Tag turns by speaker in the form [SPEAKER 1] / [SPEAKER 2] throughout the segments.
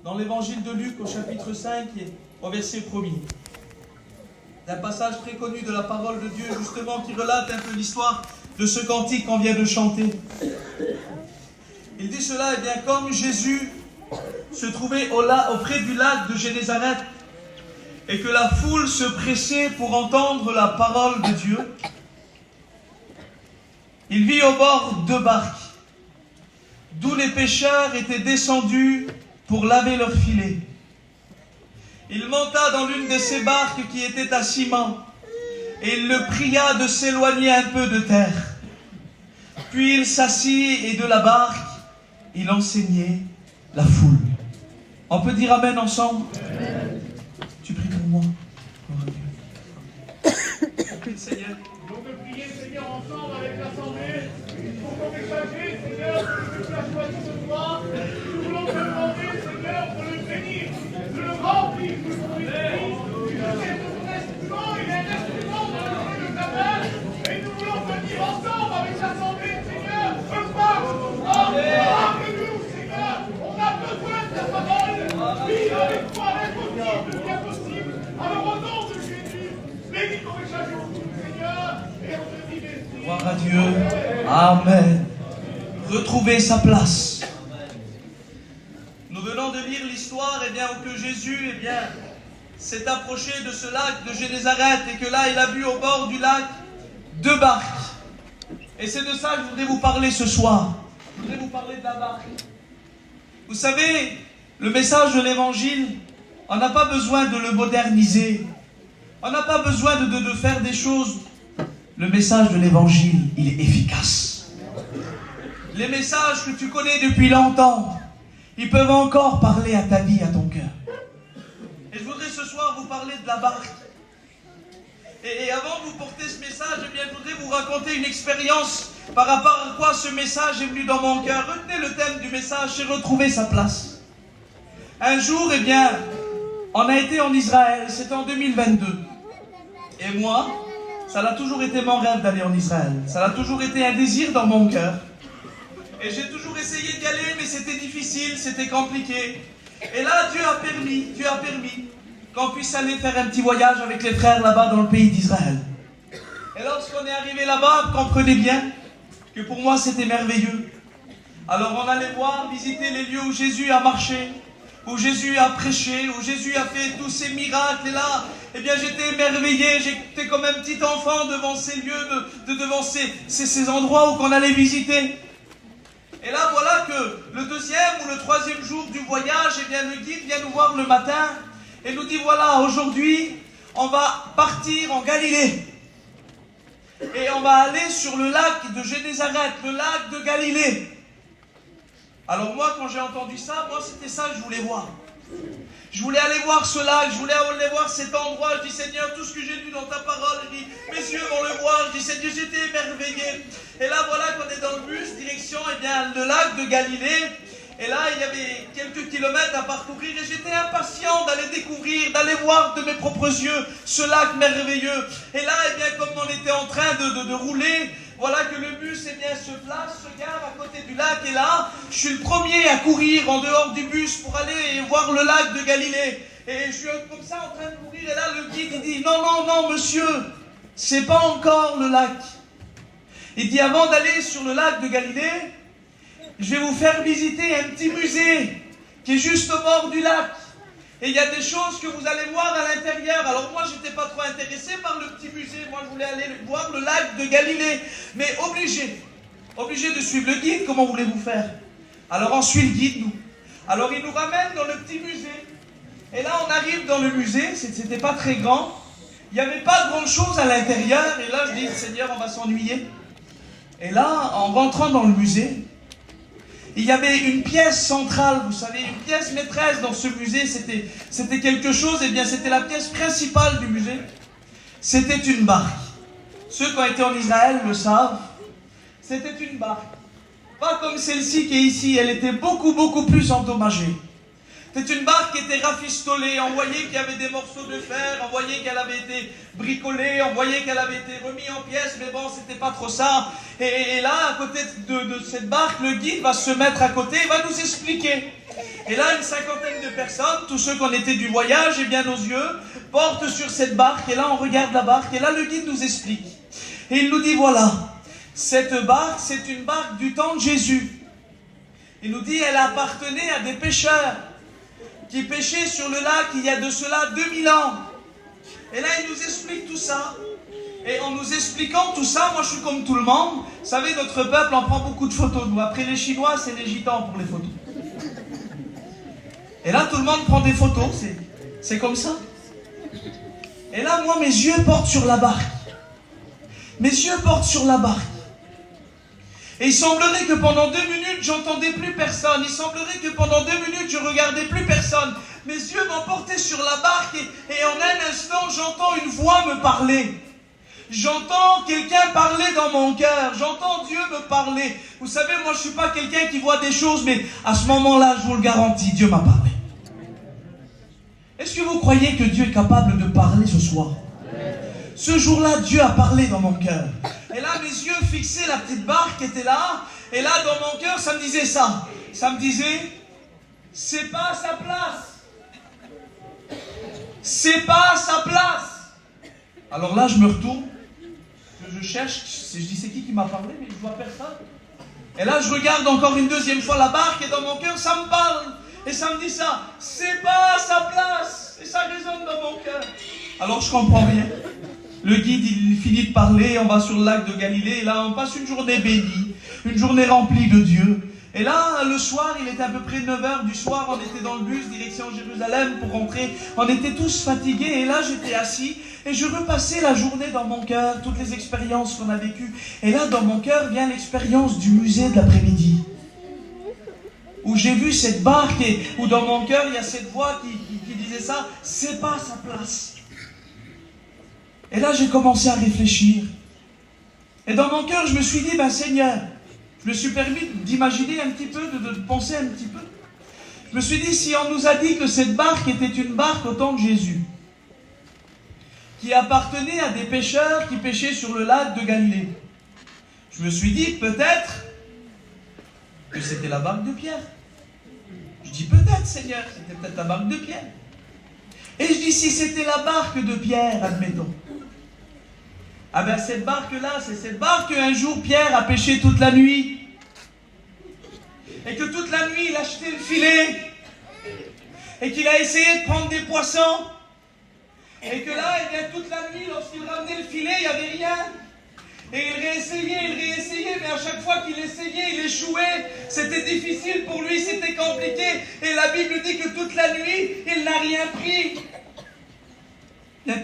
[SPEAKER 1] dans l'évangile de Luc au chapitre 5 et au verset 1er. C'est un passage très connu de la parole de Dieu, justement, qui relate un peu l'histoire de ce cantique qu'on vient de chanter. Il dit cela, eh bien, comme Jésus se trouvait auprès du lac de Génézareth et que la foule se pressait pour entendre la parole de Dieu, il vit au bord 2 barques, d'où les pêcheurs étaient descendus pour laver leurs filets. Il monta dans l'une de ces barques qui était à ciment, et il le pria de s'éloigner un peu de terre. Puis il s'assit, et de la barque, il enseignait la foule. On peut dire Amen ensemble? Amen. Tu pries pour moi. Prie le Seigneur.
[SPEAKER 2] Donc de prier, Seigneur, ensemble avec l'Assemblée, pour qu'on puisse agir, Seigneur, pour la choisir ce soir. Nous voulons te demander, Seigneur, pour le bénir, de le remplir de son esprit, de ton instrument, il est un instrument dans le jeu de ta main, et nous voulons venir ensemble avec l'Assemblée, Seigneur, parle-nous, Seigneur, on a besoin de ta parole, vivre avec toi l'impossible devient possible, alors au nom de Jésus, bénis ton message.
[SPEAKER 1] Gloire à Dieu. Amen. Retrouver sa place. Nous venons de lire l'histoire où que Jésus s'est approché de ce lac de Génézareth et que là il a vu au bord du lac 2 barques. Et c'est de ça que je voudrais vous parler ce soir. Je voudrais vous parler de la barque. Vous savez, le message de l'évangile, on n'a pas besoin de le moderniser. On n'a pas besoin de faire des choses. Le message de l'évangile, il est efficace. Les messages que tu connais depuis longtemps, ils peuvent encore parler à ta vie, à ton cœur. Et je voudrais ce soir vous parler de la barque. Et avant de vous porter ce message, je voudrais vous raconter une expérience par rapport à quoi ce message est venu dans mon cœur. Retenez le thème du message, c'est retrouver sa place. Un jour, on a été en Israël, c'était en 2022. Et moi, ça a toujours été mon rêve d'aller en Israël. Ça a toujours été un désir dans mon cœur. Et j'ai toujours essayé d'y aller, mais c'était difficile, c'était compliqué. Et là, Dieu a permis qu'on puisse aller faire un petit voyage avec les frères là-bas dans le pays d'Israël. Et lorsqu'on est arrivé là-bas, comprenez bien que pour moi c'était merveilleux. Alors on allait voir, visiter les lieux où Jésus a marché, où Jésus a prêché, où Jésus a fait tous ces miracles. Et là, j'étais émerveillé, j'étais comme un petit enfant devant ces lieux, devant ces endroits où qu'on allait visiter. Et là, voilà que le 2e ou le 3e jour du voyage, le guide vient nous voir le matin et nous dit, voilà, aujourd'hui, on va partir en Galilée. Et on va aller sur le lac de Génézareth, le lac de Galilée. Alors moi, quand j'ai entendu ça, c'était ça que je voulais voir. Je voulais aller voir ce lac, je voulais aller voir cet endroit. Je dis, Seigneur, tout ce que j'ai lu dans ta parole, je dis, mes yeux vont le voir. Je dis, Seigneur, j'étais émerveillé. Et là, voilà qu'on est dans le bus, direction, le lac de Galilée. Et là, il y avait quelques kilomètres à parcourir. Et j'étais impatient d'aller découvrir, d'aller voir de mes propres yeux ce lac merveilleux. Et là, comme on était en train de rouler, voilà que le bus se place, se gare à côté du lac. Et là, je suis le premier à courir en dehors du bus pour aller voir le lac de Galilée. Et je suis comme ça en train de courir. Et là, le guide, il dit, non, monsieur, c'est pas encore le lac. Il dit, avant d'aller sur le lac de Galilée, je vais vous faire visiter un petit musée qui est juste au bord du lac. Et il y a des choses que vous allez voir à l'intérieur. Alors moi, je n'étais pas trop intéressé par le petit musée. Moi, je voulais aller voir le lac de Galilée. Mais obligé de suivre le guide. Comment voulez-vous faire? Alors on suit le guide, nous. Alors il nous ramène dans le petit musée. Et là, on arrive dans le musée. C'était pas très grand. Il n'y avait pas grand-chose à l'intérieur. Et là, je dis, Seigneur, on va s'ennuyer. Et là, en rentrant dans le musée, il y avait une pièce centrale, vous savez, une pièce maîtresse dans ce musée. C'était quelque chose, c'était la pièce principale du musée. C'était une barque. Ceux qui ont été en Israël le savent. C'était une barque. Pas comme celle-ci qui est ici, elle était beaucoup plus endommagée. C'était une barque qui était rafistolée, on voyait qu'il y avait des morceaux de fer, on voyait qu'elle avait été bricolée, on voyait qu'elle avait été remise en pièces, mais bon, c'était pas trop ça. Et là, à côté de cette barque, le guide va se mettre à côté, il va nous expliquer. Et là, une cinquantaine de personnes, tous ceux qu'on était du voyage, et bien nos yeux portent sur cette barque. Et là, on regarde la barque. Et là, le guide nous explique. Et il nous dit, voilà, cette barque, c'est une barque du temps de Jésus. Il nous dit, elle appartenait à des pêcheurs qui pêchaient sur le lac il y a de cela 2000 ans. Et là, il nous explique tout ça. Et en nous expliquant tout ça, moi je suis comme tout le monde. Vous savez, notre peuple en prend beaucoup de photos. Nous, après les Chinois, c'est les Gitans pour les photos. Et là, tout le monde prend des photos. C'est comme ça. Et là, moi, mes yeux portent sur la barque. Mes yeux portent sur la barque. Et il semblerait que pendant 2 minutes, j'entendais plus personne. Il semblerait que pendant 2 minutes, je regardais plus personne. Mes yeux m'emportaient sur la barque et en un instant, j'entends une voix me parler. J'entends quelqu'un parler dans mon cœur. J'entends Dieu me parler. Vous savez, moi, je ne suis pas quelqu'un qui voit des choses, mais à ce moment-là, je vous le garantis, Dieu m'a parlé. Est-ce que vous croyez que Dieu est capable de parler ce soir? Ce jour-là, Dieu a parlé dans mon cœur. Et là, mes yeux fixaient la petite barque qui était là. Et là, dans mon cœur, ça me disait ça. Ça me disait, c'est pas à sa place. C'est pas à sa place. Alors là, je me retourne. Je cherche. Je dis, c'est qui m'a parlé? Mais je vois personne. Et là, je regarde encore une deuxième fois la barque. Et dans mon cœur, ça me parle. Et ça me dit ça. C'est pas à sa place. Et ça résonne dans mon cœur. Alors, je comprends rien. Le guide, il finit de parler, on va sur le lac de Galilée, et là, on passe une journée bénie, une journée remplie de Dieu. Et là, le soir, il était à peu près 9h du soir, on était dans le bus, direction Jérusalem, pour rentrer. On était tous fatigués, et là, j'étais assis, et je repassais la journée dans mon cœur, toutes les expériences qu'on a vécues. Et là, dans mon cœur, vient l'expérience du musée de l'après-midi. Où j'ai vu cette barque, et où dans mon cœur, il y a cette voix qui disait ça, c'est pas sa place. Et là, j'ai commencé à réfléchir. Et dans mon cœur, je me suis dit, ben Seigneur, je me suis permis d'imaginer un petit peu, de penser un petit peu. Je me suis dit, si on nous a dit que cette barque était une barque au temps de Jésus, qui appartenait à des pêcheurs qui pêchaient sur le lac de Galilée, je me suis dit, peut-être que c'était la barque de Pierre. Je dis, peut-être, Seigneur, c'était peut-être la barque de Pierre. Et je dis, si c'était la barque de Pierre, admettons. Ah ben cette barque-là, c'est cette barque qu'un jour Pierre a pêché toute la nuit. Et que toute la nuit, il a jeté le filet. Et qu'il a essayé de prendre des poissons. Et que là, eh bien, toute la nuit, lorsqu'il ramenait le filet, il n'y avait rien. Et il réessayait, mais à chaque fois qu'il essayait, il échouait. C'était difficile pour lui, c'était compliqué. Et la Bible dit que toute la nuit, il n'a rien pris.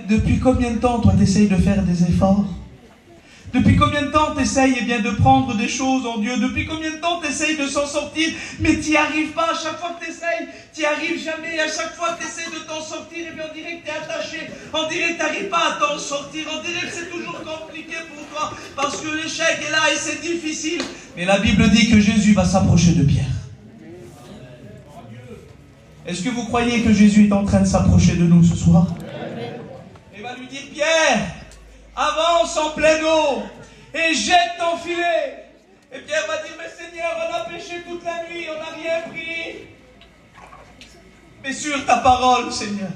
[SPEAKER 1] Depuis combien de temps, toi, tu essayes de faire des efforts? Depuis combien de temps tu essayes de prendre des choses en Dieu? Depuis combien de temps tu essayes de s'en sortir? Mais tu n'y arrives pas. À chaque fois que tu essayes, tu n'y arrives jamais. À chaque fois que tu essayes de t'en sortir, on dirait que tu es attaché. On dirait que tu n'arrives pas à t'en sortir. On dirait que c'est toujours compliqué pour toi. Parce que l'échec est là et c'est difficile. Mais la Bible dit que Jésus va s'approcher de Pierre. Est-ce que vous croyez que Jésus est en train de s'approcher de nous ce soir? Il va lui dire, Pierre, avance en pleine eau et jette ton filet. Et Pierre va dire, mais Seigneur, on a pêché toute la nuit, on n'a rien pris. Mais sur ta parole, Seigneur,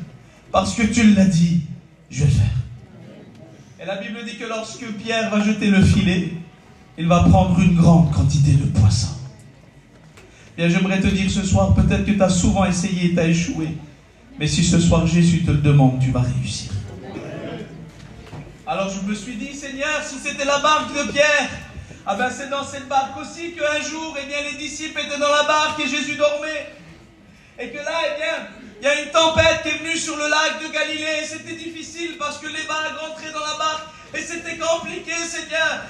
[SPEAKER 1] parce que tu l'as dit, je vais le faire. Et la Bible dit que lorsque Pierre va jeter le filet, il va prendre une grande quantité de poissons. Bien, j'aimerais te dire ce soir, peut-être que tu as souvent essayé et tu as échoué. Mais si ce soir Jésus te le demande, tu vas réussir. Alors je me suis dit, Seigneur, si c'était la barque de Pierre, ah ben c'est dans cette barque aussi qu'un jour, eh bien, les disciples étaient dans la barque et Jésus dormait. Et que là, eh bien, il y a une tempête qui est venue sur le lac de Galilée. C'était difficile parce que les vagues rentraient dans la barque. Et c'était compliqué, Seigneur.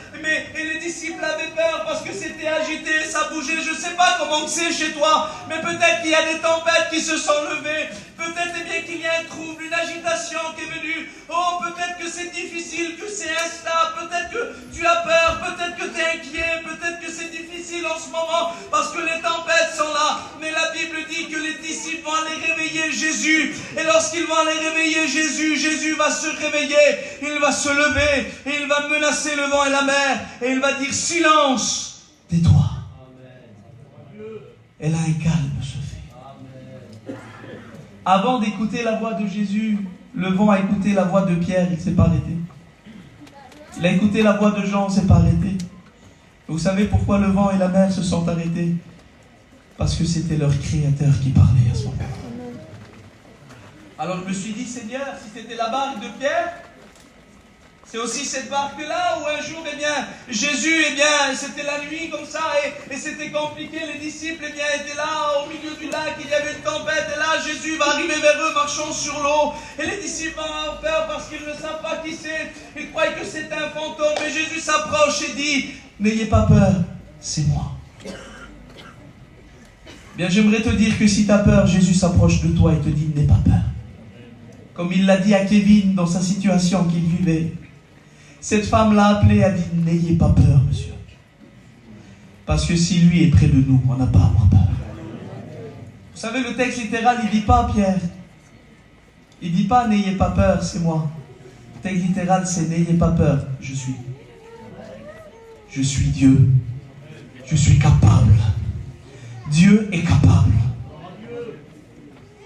[SPEAKER 1] Et les disciples avaient peur parce que c'était agité, ça bougeait. Je ne sais pas comment c'est chez toi, mais peut-être qu'il y a des tempêtes qui se sont levées. Peut-être eh bien qu'il y a un trouble, une agitation qui est venue. Oh, peut-être que c'est difficile, que c'est instable. Peut-être que tu as peur, peut-être que tu es inquiet. Peut-être que c'est difficile en ce moment parce que les tempêtes sont là. Mais la Bible dit que les disciples vont aller réveiller Jésus. Et lorsqu'ils vont aller réveiller Jésus, Jésus va se réveiller. Il va se lever. Et il va menacer le vent et la mer. Et il va dire, silence, tais-toi. Et là un calme se fait. Avant d'écouter la voix de Jésus, le vent a écouté la voix de Pierre, il ne s'est pas arrêté. Il a écouté la voix de Jean, il ne s'est pas arrêté. Vous savez pourquoi le vent et la mer se sont arrêtés? Parce que c'était leur Créateur qui parlait à ce moment. Alors je me suis dit, Seigneur, si c'était la barque de Pierre, c'est aussi cette barque-là où un jour, Jésus, c'était la nuit comme ça et c'était compliqué. Les disciples, étaient là au milieu du lac, il y avait une tempête et là, Jésus va arriver vers eux marchant sur l'eau. Et les disciples ont peur parce qu'ils ne savent pas qui c'est. Ils croient que c'est un fantôme. Mais Jésus s'approche et dit, n'ayez pas peur, c'est moi. Bien, j'aimerais te dire que si tu as peur, Jésus s'approche de toi et te dit, n'aie pas peur. Comme il l'a dit à Kevin dans sa situation qu'il vivait. Cette femme l'a appelé et a dit, n'ayez pas peur, monsieur. Parce que si lui est près de nous, on n'a pas à avoir peur. Vous savez, le texte littéral, il ne dit pas Pierre. Il ne dit pas, n'ayez pas peur, c'est moi. Le texte littéral, c'est n'ayez pas peur, je suis. Je suis Dieu. Je suis capable. Dieu est capable.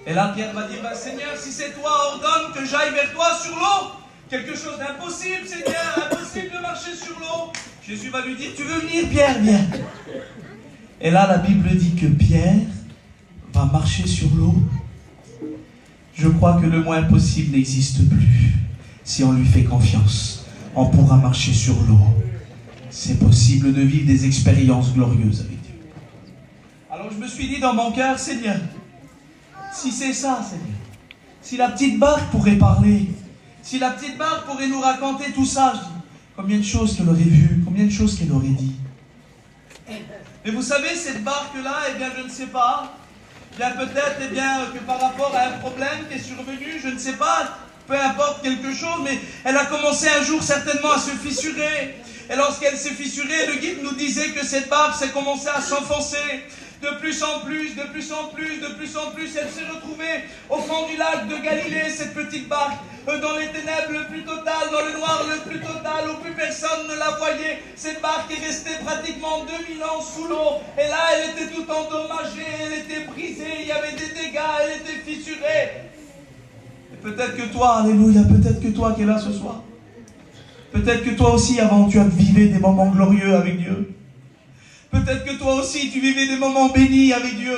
[SPEAKER 1] Et là, Pierre va dire, Seigneur, si c'est toi, ordonne que j'aille vers toi sur l'eau. Quelque chose d'impossible, Seigneur, impossible de marcher sur l'eau. Jésus va lui dire, tu veux venir, Pierre, viens. Et là, la Bible dit que Pierre va marcher sur l'eau. Je crois que le mot impossible n'existe plus. Si on lui fait confiance, on pourra marcher sur l'eau. C'est possible de vivre des expériences glorieuses avec Dieu. Alors je me suis dit dans mon cœur, Seigneur, si c'est ça, Seigneur, si la petite barque pourrait parler, si la petite barque pourrait nous raconter tout ça, je dis, combien de choses qu'elle aurait vues, combien de choses qu'elle aurait dit. Mais vous savez, cette barque-là, je ne sais pas, peut-être que par rapport à un problème qui est survenu, je ne sais pas, peu importe quelque chose, mais elle a commencé un jour certainement à se fissurer. Et lorsqu'elle s'est fissurée, le guide nous disait que cette barque s'est commencée à s'enfoncer. De plus en plus, elle s'est retrouvée au fond du lac de Galilée, cette petite barque, dans les ténèbres le plus total, dans le noir le plus total, où plus personne ne la voyait. Cette barque est restée pratiquement 2000 ans sous l'eau, et là elle était tout endommagée, elle était brisée, il y avait des dégâts, elle était fissurée. Et peut-être que toi, alléluia, peut-être que toi qui es là ce soir, peut-être que toi aussi avant tu as vivé des moments glorieux avec Dieu. Peut-être que toi aussi, tu vivais des moments bénis avec Dieu.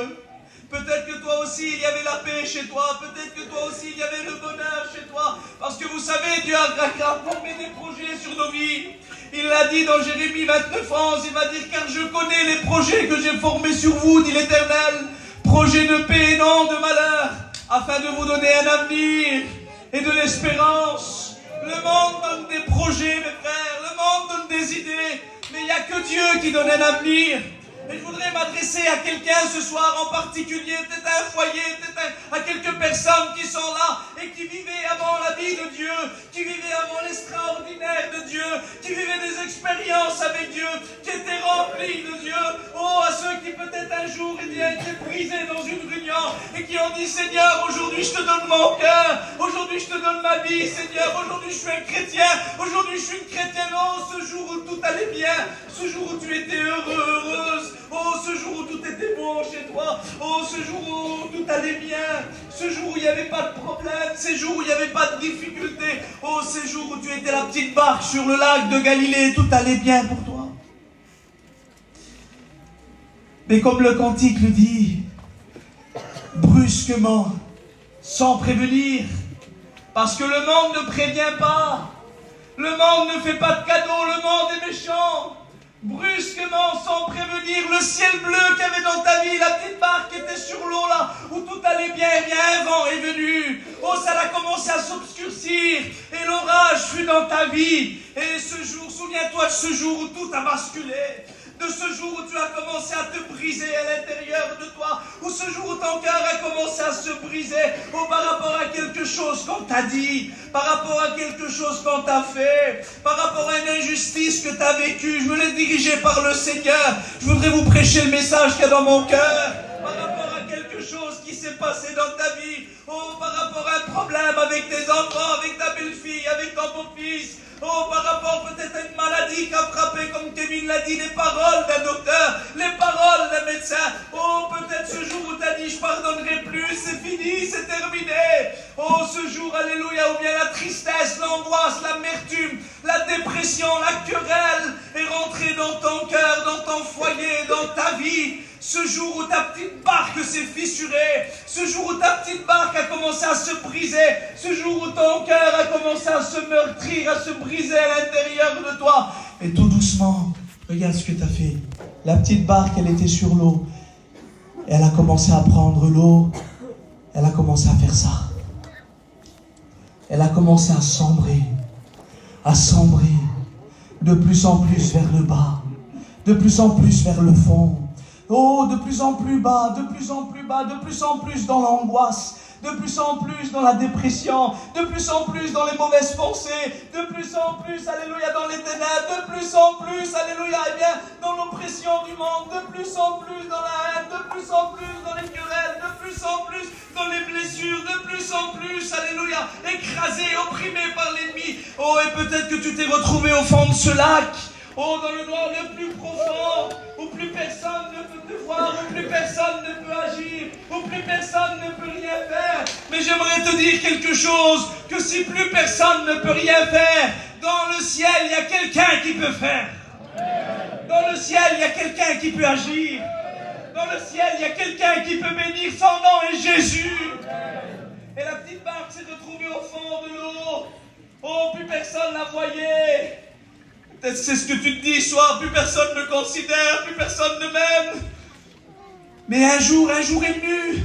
[SPEAKER 1] Peut-être que toi aussi, il y avait la paix chez toi. Peut-être que toi aussi, il y avait le bonheur chez toi. Parce que vous savez, Dieu a formé des projets sur nos vies. Il l'a dit dans Jérémie 29:11. Il va dire, car je connais les projets que j'ai formés sur vous, dit l'Éternel. Projets de paix et non de malheur, afin de vous donner un avenir et de l'espérance. Le monde donne des projets, mes frères. Le monde donne des idées. Mais il n'y a que Dieu qui donne un avenir. Et je voudrais m'adresser à quelqu'un ce soir en particulier, peut-être à un foyer, peut-être à quelques personnes qui sont là et qui vivaient avant la vie de Dieu, qui vivaient avant l'extraordinaire de Dieu, qui vivaient des expériences avec Dieu, qui étaient remplis de Dieu. Oh, à ceux qui peut-être un jour étaient brisés dans une réunion et qui ont dit, Seigneur, aujourd'hui je te donne mon cœur, aujourd'hui je te donne ma vie, Seigneur, aujourd'hui je suis un chrétien, aujourd'hui je suis une chrétienne. Oh, ce jour où tout allait bien, ce jour où tu étais heureux, heureuse. Oh, ce jour où tout était bon chez toi. Oh, ce jour où tout allait bien. Ce jour où il n'y avait pas de problème. Ces jours où il n'y avait pas de difficulté. Oh, ces jours où tu étais la petite barque sur le lac de Galilée. Tout allait bien pour toi. Mais comme le cantique le dit, brusquement, sans prévenir, parce que le monde ne prévient pas. Le monde ne fait pas de cadeaux. Le monde est méchant. Brusquement, sans prévenir, le ciel bleu qu'il y avait dans ta vie, la petite barque qui était sur l'eau là, où tout allait bien, et bien un vent est venu. Oh, ça a commencé à s'obscurcir, et l'orage fut dans ta vie. Et ce jour, souviens-toi de ce jour où tout a basculé. De ce jour où tu as commencé à te briser à l'intérieur de toi, où ce jour où ton cœur a commencé à se briser, par rapport à quelque chose qu'on t'a dit, par rapport à quelque chose qu'on t'a fait, par rapport à une injustice que tu as vécue. Je me l'ai dirigé par le Seigneur. Je voudrais vous prêcher le message qu'il y a dans mon cœur, par rapport à quelque chose qui s'est passé dans ta vie, par rapport à un problème avec tes enfants, avec ta belle-fille, avec ton beau-fils. Oh, par rapport peut-être à une maladie qui a frappé, comme Kevin l'a dit, les paroles d'un docteur, les paroles d'un médecin. Oh, peut-être ce jour où tu as dit, je pardonnerai plus, c'est fini, c'est terminé. Oh, ce jour, alléluia, où bien la tristesse, l'angoisse, l'amertume, la dépression, la querelle est rentrée dans ton cœur, dans ton foyer, dans ta vie. Ce jour où ta petite barque s'est fissurée, ce jour où ta petite barque a commencé à se briser, ce jour où ton cœur a commencé à se meurtrir, à se briser à l'intérieur de toi. Et tout doucement, regarde ce que tu as fait. La petite barque, elle était sur l'eau. Elle a commencé à prendre l'eau. Elle a commencé à faire ça. Elle a commencé à sombrer de plus en plus vers le bas, de plus en plus vers le fond. Oh, de plus en plus bas, de plus en plus bas, de plus en plus dans l'angoisse, de plus en plus dans la dépression, de plus en plus dans les mauvaises pensées, de plus en plus, alléluia, dans les ténèbres, de plus en plus, alléluia, eh bien, dans l'oppression du monde, de plus en plus dans la haine, de plus en plus dans les querelles, de plus en plus dans les blessures, de plus en plus, alléluia, écrasé, opprimé par l'ennemi. Oh, et peut-être que tu t'es retrouvé au fond de ce lac. Oh, dans le noir le plus profond, où plus personne ne peut te voir, où plus personne ne peut agir, où plus personne ne peut rien faire. Mais j'aimerais te dire quelque chose, que si plus personne ne peut rien faire, dans le ciel, il y a quelqu'un qui peut faire. Dans le ciel, il y a quelqu'un qui peut agir. Dans le ciel, il y a quelqu'un qui peut bénir. Son nom est Jésus. Et la petite barque s'est retrouvée au fond de l'eau. Oh, plus personne la voyait. Peut-être c'est ce que tu te dis ce soir, plus personne ne considère, plus personne ne m'aime. Mais un jour est venu.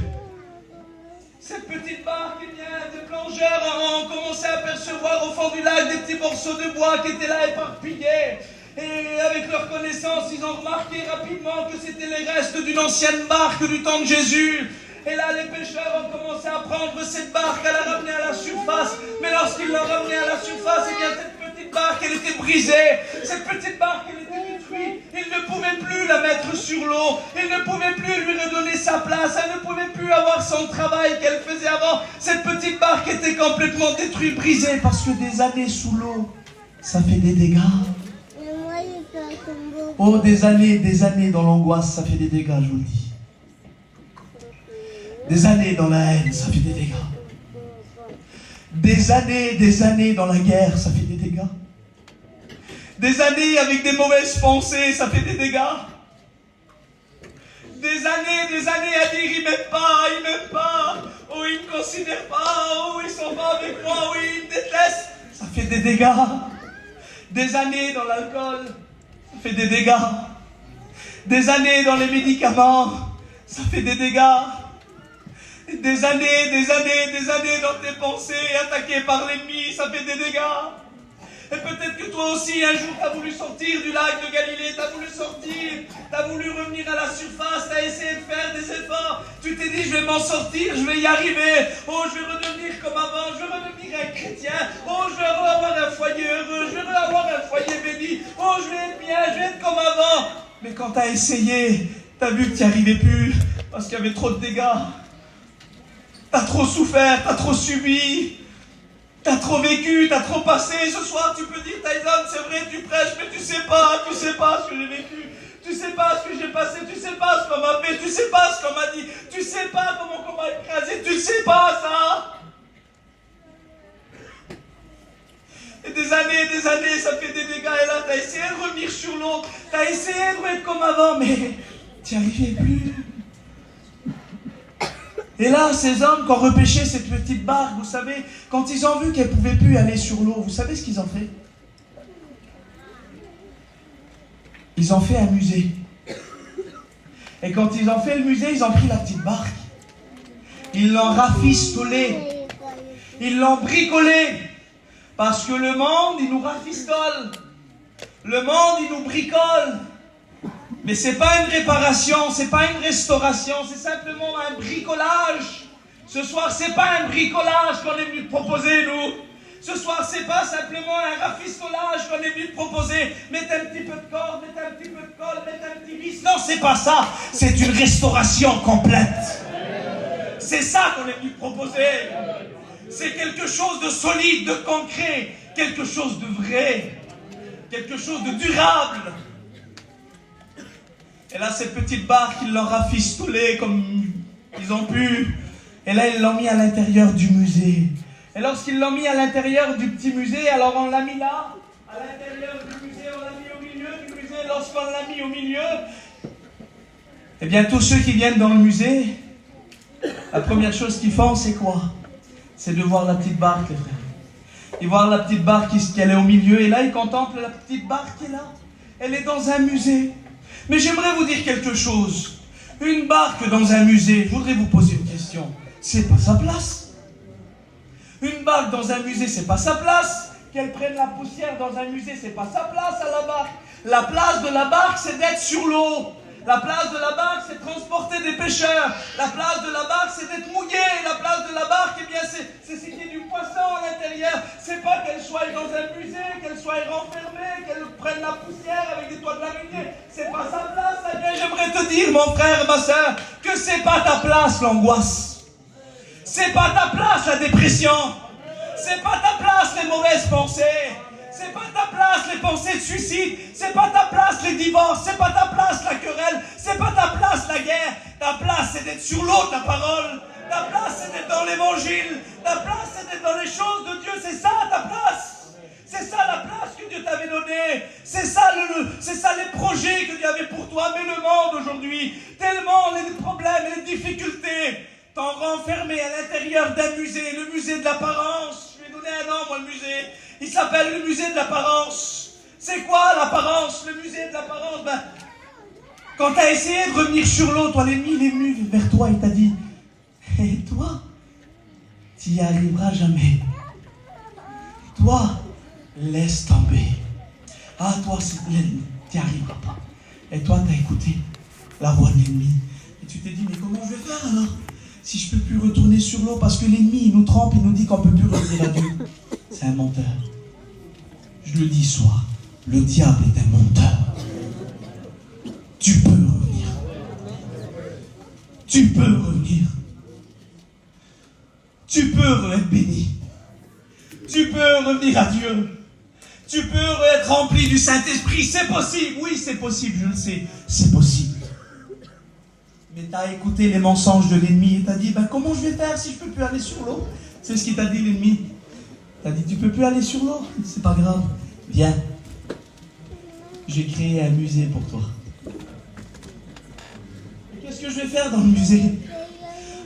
[SPEAKER 1] Cette petite barque, eh bien, des plongeurs ont commencé à apercevoir au fond du lac des petits morceaux de bois qui étaient là éparpillés. Et avec leur connaissance, ils ont remarqué rapidement que c'était les restes d'une ancienne barque du temps de Jésus. Et là, les pêcheurs ont commencé à prendre cette barque, à la ramener à la surface. Mais lorsqu'ils l'ont ramenée à la surface, eh bien, cette petite barque, elle était brisée. Cette petite barque, elle était détruite. Ils ne pouvaient plus la mettre sur l'eau. Ils ne pouvaient plus lui redonner sa place. Elle ne pouvait plus avoir son travail qu'elle faisait avant. Cette petite barque était complètement détruite, brisée, parce que des années sous l'eau, ça fait des dégâts. Oh, des années dans l'angoisse, ça fait des dégâts, je vous le dis. Des années dans la haine, ça fait des dégâts. Des années dans la guerre, ça fait des dégâts. Des années avec des mauvaises pensées, ça fait des dégâts. Des années à dire il m'aime pas, oh il me considère pas, oh ils sont pas avec moi, oui ils me détestent, ça fait des dégâts. Des années dans l'alcool, ça fait des dégâts. Des années dans les médicaments, ça fait des dégâts. Des années dans tes pensées, attaquées par l'ennemi, ça fait des dégâts. Et peut-être que toi aussi, un jour, tu as voulu sortir du lac de Galilée, tu as voulu sortir, tu as voulu revenir à la surface, tu as essayé de faire des efforts. Tu t'es dit, je vais m'en sortir, je vais y arriver. Oh, je vais redevenir comme avant, je vais redevenir un chrétien. Oh, je vais avoir un foyer heureux, je vais avoir un foyer béni. Oh, je vais être bien, je vais être comme avant. Mais quand tu as essayé, tu as vu que tu n'y arrivais plus, parce qu'il y avait trop de dégâts. T'as trop souffert, t'as trop subi, t'as trop vécu, t'as trop passé. Ce soir, tu peux dire, Tyson, c'est vrai, tu prêches, mais tu sais pas ce que j'ai vécu. Tu sais pas ce que j'ai passé, tu sais pas ce qu'on m'a fait, tu sais pas ce qu'on m'a dit, tu sais pas comment on m'a écrasé, tu sais pas ça. Et des années, ça fait des dégâts. Et là, t'as essayé de revenir sur l'eau, t'as essayé de être comme avant, mais t'y arrivais plus. Et là, ces hommes qui ont repêché cette petite barque, vous savez, quand ils ont vu qu'elle ne pouvait plus aller sur l'eau, vous savez ce qu'ils ont fait? Ils ont fait un musée. Et quand ils ont fait le musée, ils ont pris la petite barque. Ils l'ont rafistolée. Ils l'ont bricolée. Parce que le monde, il nous rafistole. Le monde, il nous bricole. Mais ce n'est pas une réparation, ce n'est pas une restauration, c'est simplement un bricolage. Ce soir, ce n'est pas un bricolage qu'on est venu te proposer, nous. Ce soir, ce n'est pas simplement un rafistolage qu'on est venu te proposer. Mettez un petit peu de corde, mettez un petit peu de colle, mettez un petit vis. Non, c'est pas ça. C'est une restauration complète. C'est ça qu'on est venu te proposer. C'est quelque chose de solide, de concret, quelque chose de vrai, quelque chose de durable. Et là, cette petite barque, ils l'ont rafistolée comme ils ont pu. Et là, ils l'ont mis à l'intérieur du musée. Et lorsqu'ils l'ont mis à l'intérieur du petit musée, alors on l'a mis là, à l'intérieur du musée, on l'a mis au milieu du musée. Lorsqu'on l'a mis au milieu, eh bien, tous ceux qui viennent dans le musée, la première chose qu'ils font, c'est quoi? C'est de voir la petite barque, les frères. Ils voient la petite barque qui est au milieu, et là, ils contemplent la petite barque qui est là. Elle est dans un musée. Mais j'aimerais vous dire quelque chose. Une barque dans un musée, je voudrais vous poser une question. C'est pas sa place. Une barque dans un musée, c'est pas sa place. Qu'elle prenne la poussière dans un musée, c'est pas sa place à la barque. La place de la barque, c'est d'être sur l'eau. La place de la barque, c'est de transporter des pêcheurs. La place de la barque, c'est d'être mouillé. La place de la barque, eh bien, c'est qu'il y ait du poisson à l'intérieur. C'est pas qu'elle soit dans un musée, qu'elle soit renfermée, qu'elle prenne la poussière avec des toits de l'araignée. C'est pas sa place. Eh bien, j'aimerais te dire, mon frère, ma soeur, que c'est pas ta place, l'angoisse. C'est pas ta place, la dépression. C'est pas ta place, les mauvaises pensées. C'est pas ta place les pensées de suicide, c'est pas ta place les divorces, c'est pas ta place la querelle, c'est pas ta place la guerre. Ta place c'est d'être sur l'eau de la parole, ta place c'est d'être dans l'évangile, ta place c'est d'être dans les choses de Dieu, c'est ça ta place. C'est ça la place que Dieu t'avait donnée, c'est ça les projets que Dieu avait pour toi. Mais le monde aujourd'hui, tellement les problèmes et les difficultés t'ont renfermé à l'intérieur d'un musée, le musée de l'apparence. Je vais donner un nom, moi, le musée. Il s'appelle le musée de l'apparence. C'est quoi l'apparence? Le musée de l'apparence, quand tu as essayé de revenir sur l'eau, toi, l'ennemi, il est venu vers toi, il t'a dit, et toi, tu n'y arriveras jamais. Toi, laisse tomber. Ah, toi, tu n'y arriveras pas. Et toi, tu as écouté la voix de l'ennemi. Et tu t'es dit, mais comment je vais faire alors? Si je ne peux plus retourner sur l'eau, parce que l'ennemi, il nous trompe, il nous dit qu'on ne peut plus revenir à Dieu. C'est un menteur. Je le dis soir, le diable est un menteur. Tu peux revenir. Tu peux revenir. Tu peux être béni. Tu peux revenir à Dieu. Tu peux être rempli du Saint-Esprit. C'est possible. Oui, c'est possible, je le sais. C'est possible. Mais tu as écouté les mensonges de l'ennemi et tu as dit, comment je vais faire si je ne peux plus aller sur l'eau? C'est ce qu'il t'a dit, l'ennemi. T'as dit, tu peux plus aller sur l'eau? C'est pas grave. Viens. J'ai créé un musée pour toi. Et qu'est-ce que je vais faire dans le musée?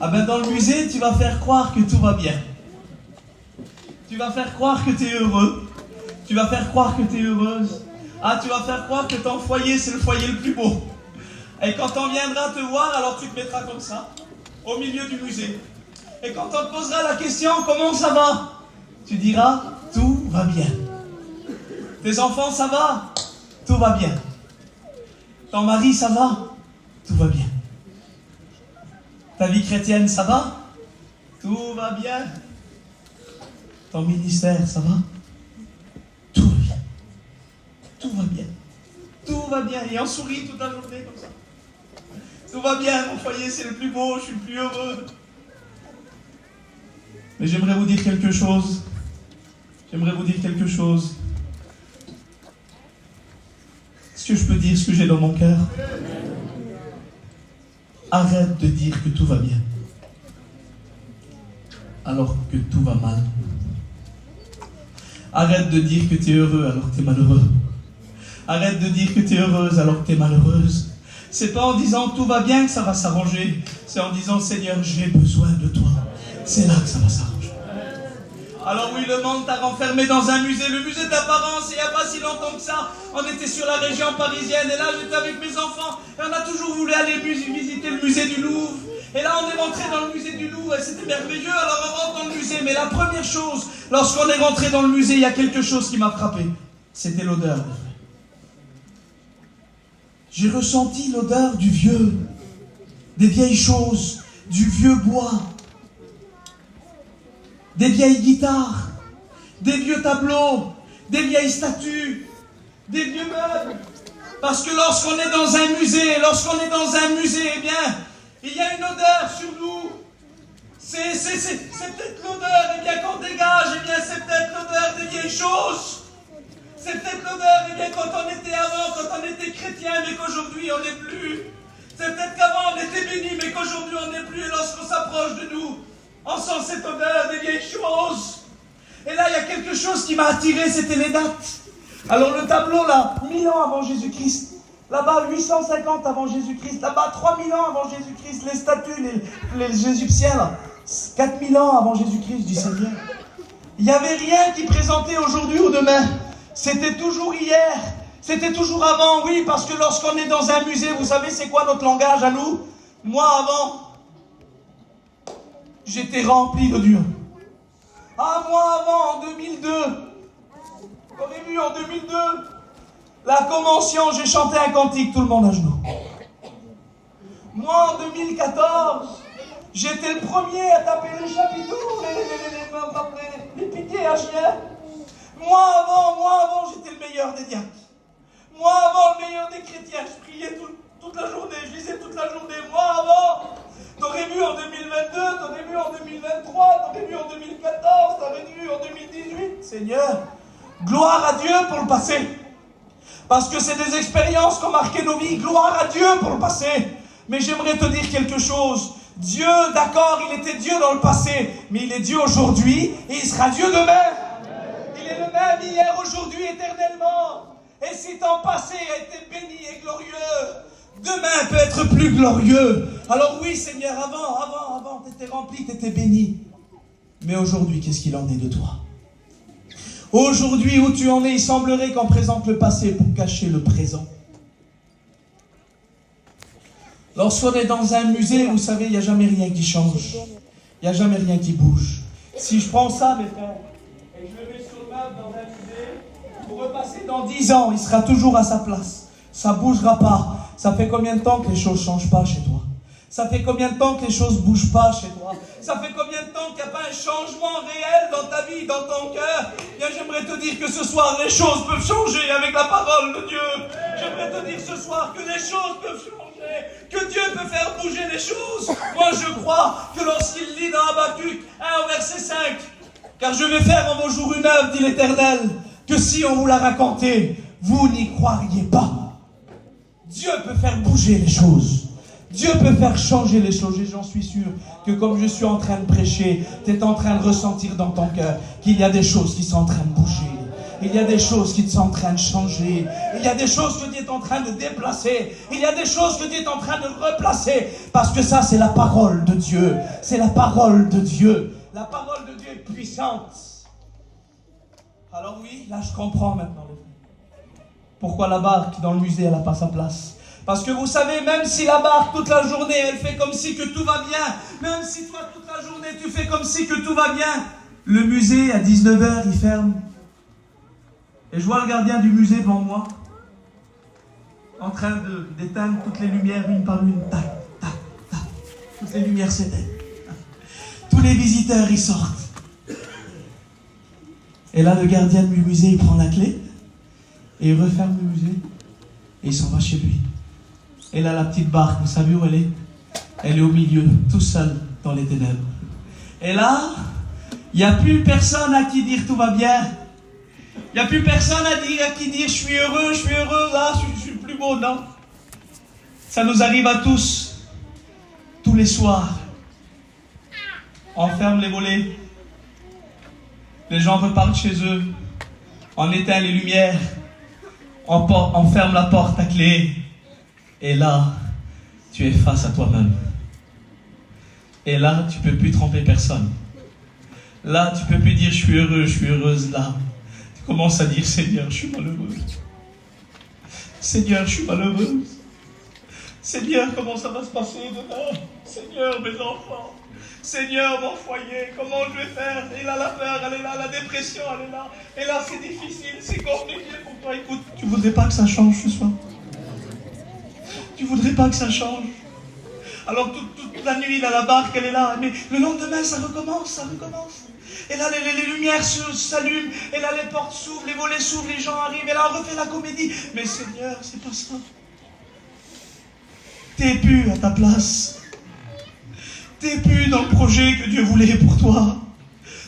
[SPEAKER 1] Ah dans le musée, tu vas faire croire que tout va bien. Tu vas faire croire que tu es heureux. Tu vas faire croire que tu es heureuse. Ah, tu vas faire croire que ton foyer, c'est le foyer le plus beau. Et quand on viendra te voir, alors tu te mettras comme ça, au milieu du musée. Et quand on te posera la question, comment ça va? Tu diras, tout va bien. Tes enfants, ça va? Tout va bien. Ton mari, ça va? Tout va bien. Ta vie chrétienne, ça va? Tout va bien. Ton ministère, ça va? Tout va bien. Tout va bien. Tout va bien. Et on sourit toute la journée comme ça. Tout va bien, mon foyer, c'est le plus beau, je suis le plus heureux. Mais j'aimerais vous dire quelque chose. Est-ce que je peux dire ce que j'ai dans mon cœur? Arrête de dire que tout va bien, alors que tout va mal. Arrête de dire que tu es heureux alors que tu es malheureux. Arrête de dire que tu es heureuse alors que tu es malheureuse. C'est pas en disant tout va bien que ça va s'arranger. C'est en disant, Seigneur, j'ai besoin de toi. C'est là que ça va s'arranger. Alors oui, le monde t'a renfermé dans un musée, le musée d'apparence. Et il n'y a pas si longtemps que ça, on était sur la région parisienne. Et là, j'étais avec mes enfants. Et on a toujours voulu aller visiter le musée du Louvre. Et là, on est rentré dans le musée du Louvre. Et c'était merveilleux. Alors on rentre dans le musée. Mais la première chose, lorsqu'on est rentré dans le musée, il y a quelque chose qui m'a frappé. C'était l'odeur. J'ai ressenti l'odeur du vieux, des vieilles choses, du vieux bois, des vieilles guitares, des vieux tableaux, des vieilles statues, des vieux meubles. Parce que lorsqu'on est dans un musée, eh bien, il y a une odeur sur nous. C'est peut-être l'odeur eh bien, qu'on dégage, eh bien, c'est peut-être l'odeur des vieilles choses. C'est peut-être l'odeur, eh bien, quand on était avant, quand on était chrétien, mais qu'aujourd'hui on n'est plus. C'est peut-être qu'avant on était béni, mais qu'aujourd'hui on n'est plus. Et lorsqu'on s'approche de nous, On sent cette odeur des vieilles choses. Et là, il y a quelque chose qui m'a attiré, c'était les dates. Alors le tableau là, 1000 ans avant Jésus-Christ. Là-bas, 850 avant Jésus-Christ. Là-bas, 3000 ans avant Jésus-Christ. Les statues, les Égyptiens là, 4000 ans avant Jésus-Christ du Seigneur. Il n'y avait rien qui présentait aujourd'hui ou demain. C'était toujours hier. C'était toujours avant, oui, parce que lorsqu'on est dans un musée, vous savez c'est quoi notre langage à nous? Moi avant, j'étais rempli de Dieu. Ah, moi avant, en 2002, vous avez vu en 2002, la convention, j'ai chanté un cantique, tout le monde à genoux. Moi en 2014, j'étais le premier à taper les chapiteaux, les piquets à chien. Moi avant, j'étais le meilleur des diacres. Moi avant, le meilleur des chrétiens. Je priais toute la journée, je lisais toute la journée. Moi avant, t'aurais vu en 2022, t'aurais vu en 2023, t'aurais vu en 2014, t'aurais vu en 2018. Seigneur, gloire à Dieu pour le passé. Parce que c'est des expériences qui ont marqué nos vies. Gloire à Dieu pour le passé. Mais j'aimerais te dire quelque chose. Dieu, d'accord, il était Dieu dans le passé, mais il est Dieu aujourd'hui et il sera Dieu demain. Il est le même hier, aujourd'hui, éternellement. Et si ton passé a été béni et glorieux, demain peut être plus glorieux. Alors oui, Seigneur, avant, tu étais rempli, tu étais béni. Mais aujourd'hui, qu'est-ce qu'il en est de toi? Aujourd'hui, où tu en es, il semblerait qu'on présente le passé pour cacher le présent. Lorsqu'on est dans un musée, vous savez, il n'y a jamais rien qui change. Il n'y a jamais rien qui bouge. Si je prends ça, mes frères, et je le mets sur le meuble dans un musée, pour repasser dans 10 ans, il sera toujours à sa place. Ça ne bougera pas. Ça fait combien de temps que les choses ne changent pas chez toi? Ça fait combien de temps que les choses ne bougent pas chez toi? Ça fait combien de temps qu'il n'y a pas un changement réel dans ta vie, dans ton cœur? Bien, j'aimerais te dire que ce soir, les choses peuvent changer avec la parole de Dieu. J'aimerais te dire ce soir que les choses peuvent changer, que Dieu peut faire bouger les choses. Moi, je crois que lorsqu'il lit dans Habakkuk 1 au verset 5, « Car je vais faire en vos jours une œuvre, dit l'Éternel, que si on vous la racontait, vous n'y croiriez pas. » Dieu peut faire bouger les choses. Dieu peut faire changer les choses et j'en suis sûr que comme je suis en train de prêcher, tu es en train de ressentir dans ton cœur qu'il y a des choses qui sont en train de bouger. Il y a des choses qui sont en train de changer. Il y a des choses que Dieu est en train de déplacer. Il y a des choses que Dieu est en train de replacer. Parce que ça, c'est la parole de Dieu. C'est la parole de Dieu. La parole de Dieu est puissante. Alors oui, là je comprends maintenant. Pourquoi la barque dans le musée, elle n'a pas sa place? Parce que vous savez, même si la barque toute la journée, elle fait comme si que tout va bien, même si toi toute la journée tu fais comme si que tout va bien, le musée à 19h il ferme. Et je vois le gardien du musée devant moi, en train d'éteindre toutes les lumières une par une, tac, tac, tac. Toutes les lumières s'éteignent. Tous les visiteurs ils sortent. Et là le gardien du musée il prend la clé et il referme le musée et il s'en va chez lui. Et là, la petite barque, vous savez où elle est? Elle est au milieu, tout seul, dans les ténèbres. Et là, il n'y a plus personne à qui dire tout va bien. Il n'y a plus personne à qui dire je suis heureux, là, je suis le plus beau, non. Ça nous arrive à tous, tous les soirs. On ferme les volets. Les gens repartent chez eux. On éteint les lumières. On ferme la porte à clé. Et là, tu es face à toi-même. Et là, tu ne peux plus tromper personne. Là, tu ne peux plus dire je suis heureux, je suis heureuse. Là, tu commences à dire Seigneur, je suis malheureuse. Seigneur, je suis malheureuse. Seigneur, comment ça va se passer demain? Seigneur, mes enfants. Seigneur, mon foyer, comment je vais faire? Et là, la peur, elle est là, la dépression, elle est là. Et là, c'est difficile, c'est compliqué pour toi. Écoute, tu voudrais pas que ça change ce soir? Tu voudrais pas que ça change? Alors toute la nuit, là, la barque, elle est là. Mais le lendemain, ça recommence. Et là, les lumières s'allument. Et là, les portes s'ouvrent, les volets s'ouvrent, les gens arrivent. Et là, on refait la comédie. Mais Seigneur, c'est pas ça. T'es plus à ta place. T'es plus dans le projet que Dieu voulait pour toi.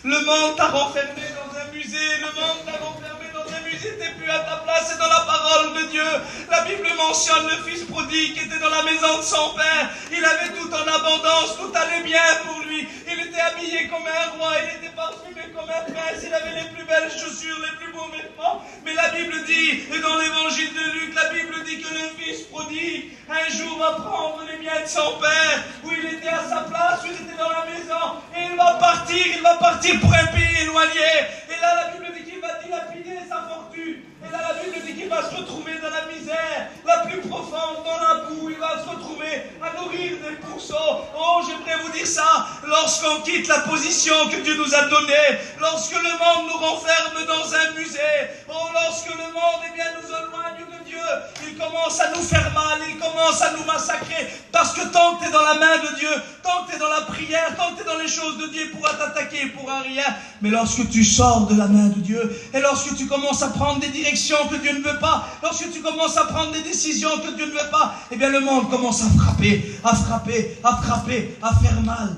[SPEAKER 1] Le monde t'a renfermé dans un musée. Le monde t'a renfermé dans un musée, t'es plus à ta place. Et dans la parole de Dieu, la Bible mentionne le fils prodigue qui était dans la maison de son père. Il avait tout en abondance, tout allait bien pour lui. Il était habillé comme un roi, il était parfumé comme un prince, il avait les plus belles chaussures, les plus beaux vêtements. Mais la Bible dit, et dans l'évangile de Luc, la Bible dit que le fils prodigue, un jour va prendre les biens de son père, où il était à sa place, où il était dans la maison, et il va partir pour un pays éloigné. Et là, la Bible dit qu'il va dilapider sa fortune. Et là, la Bible dit qu'il va se retrouver dans la misère, la plus profonde, dans la boue. Il va se retrouver à nourrir des pourceaux. Oh, j'aimerais vous dire ça. Lorsqu'on quitte la position que Dieu nous a donnée, lorsque le monde nous renferme dans un musée, oh, lorsque le monde, eh bien, nous éloigne de Dieu, il commence à nous faire mal, il commence à nous massacrer. Parce que tant que tu es dans la main de Dieu, tant que tu es dans la prière, tant que tu es dans les choses de Dieu, il pourra t'attaquer, il pourra rien. Mais lorsque tu sors de la main de Dieu, et lorsque tu commences à prendre des directions que Dieu ne veut pas, lorsque tu commences à prendre des décisions que Dieu ne veut pas, eh bien le monde commence à frapper, à faire mal,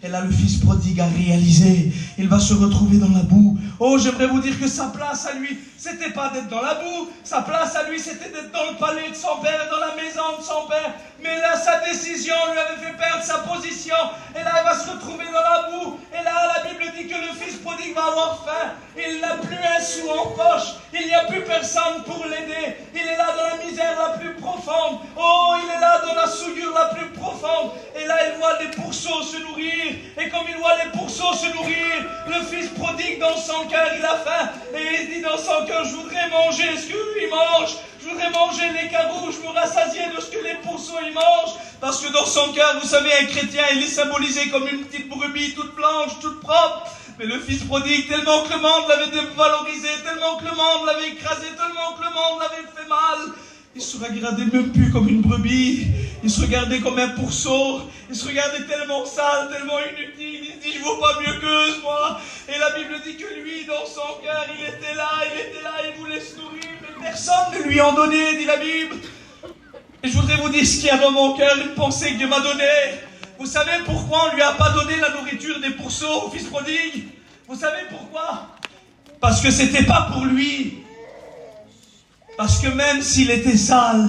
[SPEAKER 1] Et là, le fils prodigue a réalisé, il va se retrouver dans la boue. Oh, j'aimerais vous dire que sa place à lui, c'était pas d'être dans la boue. Sa place à lui, c'était d'être dans le palais de son père, dans la maison de son père. Mais là, sa décision lui avait fait perdre sa position. Et là, il va se retrouver dans la boue. Et là, la Bible dit que le fils prodigue va avoir faim. Il n'a plus un sou en poche. Il n'y a plus personne pour l'aider. Il est là dans la misère la plus profonde. Oh, il est là dans la souillure la plus profonde. Et là, il voit les pourceaux se nourrir. Et comme il voit les pourceaux se nourrir, le fils prodigue dans son cœur, il a faim. Et il dit dans son cœur, je voudrais manger ce que lui mange. Je voudrais manger les carouges, me rassasier de ce que les pourceaux ils mangent. Parce que dans son cœur, vous savez, un chrétien, il est symbolisé comme une petite brebis toute blanche, toute propre. Mais le fils prodigue, tellement que le monde l'avait dévalorisé, tellement que le monde l'avait écrasé, tellement que le monde l'avait fait mal, il se regardait même plus comme une brebis, il se regardait comme un pourceau, il se regardait tellement sale, tellement inutile, il se dit, je vaux pas mieux qu'eux, moi. Et la Bible dit que lui, dans son cœur, il était là, il voulait se nourrir, mais personne ne lui en donnait, dit la Bible. Et je voudrais vous dire ce qu'il y a dans mon cœur, une pensée que Dieu m'a donnée. Vous savez pourquoi on ne lui a pas donné la nourriture des pourceaux au fils prodigue? Vous savez pourquoi? Parce que c'était pas pour lui. Parce que même s'il était sale,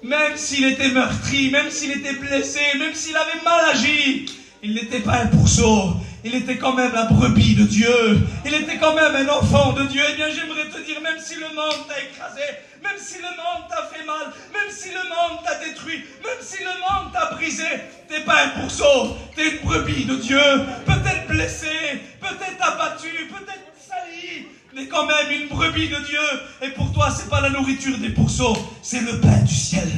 [SPEAKER 1] même s'il était meurtri, même s'il était blessé, même s'il avait mal agi, il n'était pas un pourceau. Il était quand même la brebis de Dieu. Il était quand même un enfant de Dieu. Eh bien, j'aimerais te dire, même si le monde t'a écrasé, même si le monde t'a fait mal, même si le monde t'a détruit, même si le monde t'a brisé, t'es pas un pourceau, t'es une brebis de Dieu. Peut-être blessé, peut-être abattu, peut-être sali, mais quand même une brebis de Dieu. Et pour toi, c'est pas la nourriture des pourceaux, c'est le pain du ciel.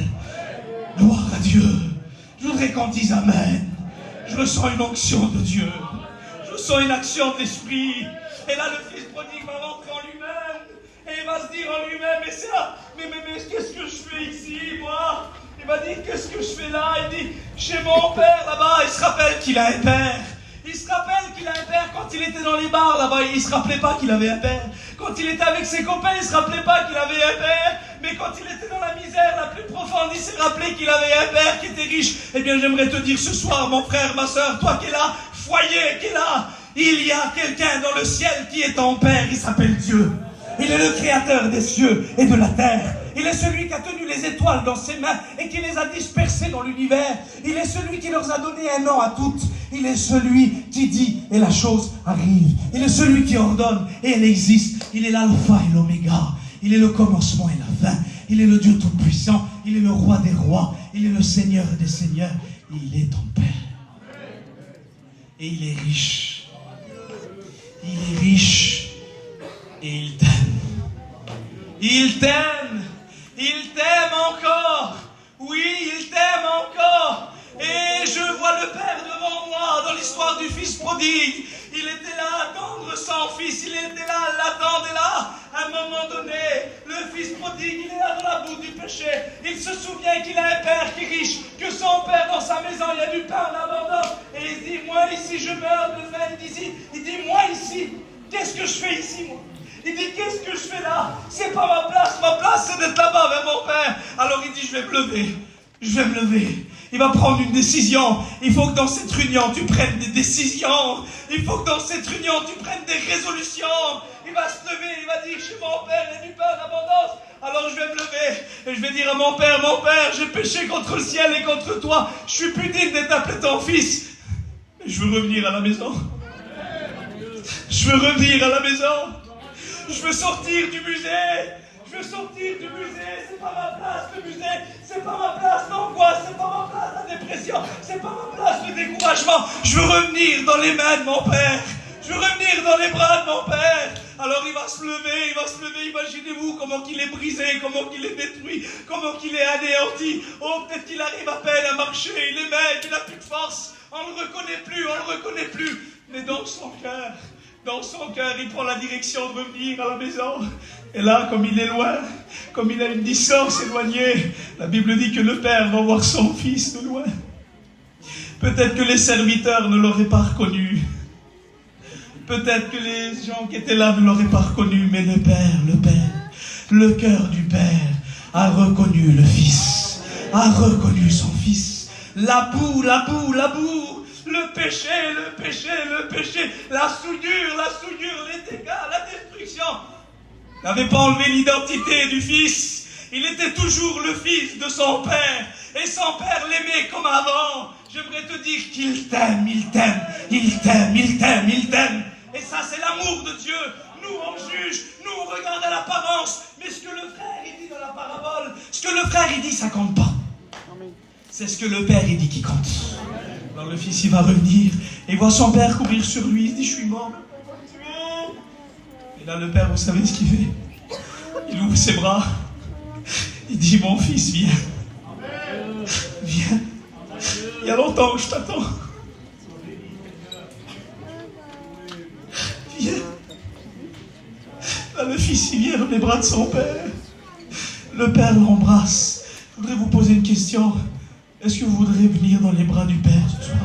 [SPEAKER 1] Gloire à Dieu. Je voudrais qu'on dise Amen. Je ressens une onction de Dieu. Je ressens une action de l'esprit. Et là, le fils prodigue va rentrer en lui-même. Et il va se dire en lui-même, mais c'est là, mais qu'est-ce que je fais ici, moi? Il va dire, qu'est-ce que je fais là? Il dit, chez mon père, là-bas. Il se rappelle qu'il a un père. Il se rappelle qu'il a un père. Quand il était dans les bars, là-bas, il se rappelait pas qu'il avait un père. Quand il était avec ses copains, il se rappelait pas qu'il avait un père. Mais quand il était dans la misère la plus profonde, il s'est rappelé qu'il avait un père qui était riche. Eh bien, j'aimerais te dire ce soir, mon frère, ma soeur, toi qui es là, foyer qui est là, il y a quelqu'un dans le ciel qui est ton père, il s'appelle Dieu. Il est le créateur des cieux et de la terre. Il est celui qui a tenu les étoiles dans ses mains et qui les a dispersées dans l'univers. Il est celui qui leur a donné un nom à toutes. Il est celui qui dit et la chose arrive. Il est celui qui ordonne et elle existe. Il est l'alpha et l'oméga. Il est le commencement et la fin. Il est le Dieu tout-puissant. Il est le roi des rois. Il est le Seigneur des seigneurs. Il est ton Père. Et il est riche. Il est riche. Et il t'aime. Il t'aime. Il t'aime encore. Oui, il t'aime encore. Et je vois le Père devant moi dans l'histoire du fils prodigue. Il était là à attendre son fils. Il était là à l'attendre. Et là, à un moment donné, le fils prodigue, il est là dans la boue du péché. Il se souvient qu'il a un père qui est riche, que son père dans sa maison, il y a du pain en abondance. Et il dit, moi ici, je meurs de faim. Il dit, moi ici, qu'est-ce que je fais ici, moi? Il dit, qu'est-ce que je fais là? C'est pas ma place c'est d'être là-bas vers mon père. Alors il dit, je vais me lever. Il va prendre une décision. Il faut que dans cette réunion, tu prennes des décisions. Il faut que dans cette réunion, tu prennes des résolutions. Il va se lever, il va dire, chez mon Père, il y a du pain en abondance. Alors je vais me lever et je vais dire à mon Père, j'ai péché contre le ciel et contre toi. Je suis plus digne d'être appelé ton fils. Mais je veux revenir à la maison. Je veux revenir à la maison. Je veux sortir du musée. Je veux sortir du musée. C'est pas ma place, le musée. C'est pas ma place, l'angoisse. C'est pas ma place, la dépression. C'est pas ma place, le découragement. Je veux revenir dans les mains de mon Père. Je veux revenir dans les bras de mon Père. Alors il va se lever, imaginez-vous comment qu'il est brisé, comment qu'il est détruit, comment qu'il est anéanti. Oh, peut-être qu'il arrive à peine à marcher, il est maigre, il n'a plus de force. On ne le reconnaît plus. Mais dans son cœur, il prend la direction de revenir à la maison. Et là, comme il est loin, comme il a une distance éloignée, la Bible dit que le Père va voir son Fils de loin. Peut-être que les serviteurs ne l'auraient pas reconnu. Peut-être que les gens qui étaient là ne l'auraient pas reconnu, mais le cœur du Père a reconnu le Fils, a reconnu son Fils. La boue, le péché, la souillure, les dégâts, la destruction. Il n'avait pas enlevé l'identité du Fils. Il était toujours le Fils de son Père. Et son Père l'aimait comme avant. J'aimerais te dire qu'il t'aime. Et ça, c'est l'amour de Dieu. Nous, on juge, nous, on regarde à l'apparence. Mais ce que le frère, il dit dans la parabole, ce que le frère, il dit, ça compte pas. C'est ce que le Père, il dit qui compte. Alors le Fils, il va revenir et il voit son Père courir sur lui. Il dit, je suis mort. Et là, le Père, vous savez ce qu'il fait? Il ouvre ses bras. Il dit, mon Fils, viens. Viens. Il y a longtemps que je t'attends. Viens. Là, le Fils, il vient dans les bras de son Père. Le Père l'embrasse. Je voudrais vous poser une question. Est-ce que vous voudrez venir dans les bras du Père ce soir?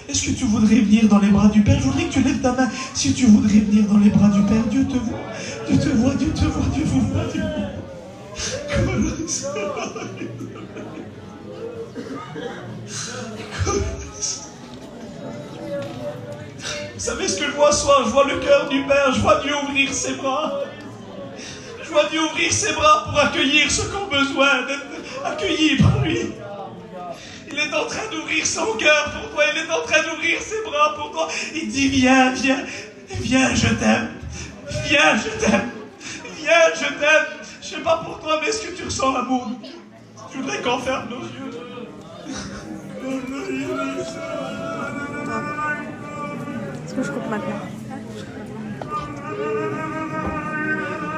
[SPEAKER 1] Est-ce que tu voudrais venir dans les bras du Père? Je voudrais que tu lèves ta main. Si tu voudrais venir dans les bras du Père, Dieu te voit. Dieu te voit, Dieu te voit, Dieu vous voit, Dieu vous voit. Vous savez ce que je vois ce soir? Je vois le cœur du Père, je vois Dieu ouvrir ses bras. Je vois Dieu ouvrir ses bras pour accueillir ceux qui ont besoin d'être accueillis par lui. Il est en train d'ouvrir son cœur pour toi, il est en train d'ouvrir ses bras pour toi. Il dit, viens, je t'aime. Viens, je t'aime. Je sais pas pour toi, mais est-ce que tu ressens l'amour de Dieu? Je voudrais qu'on ferme nos yeux.
[SPEAKER 3] Est-ce que je coupe maintenant?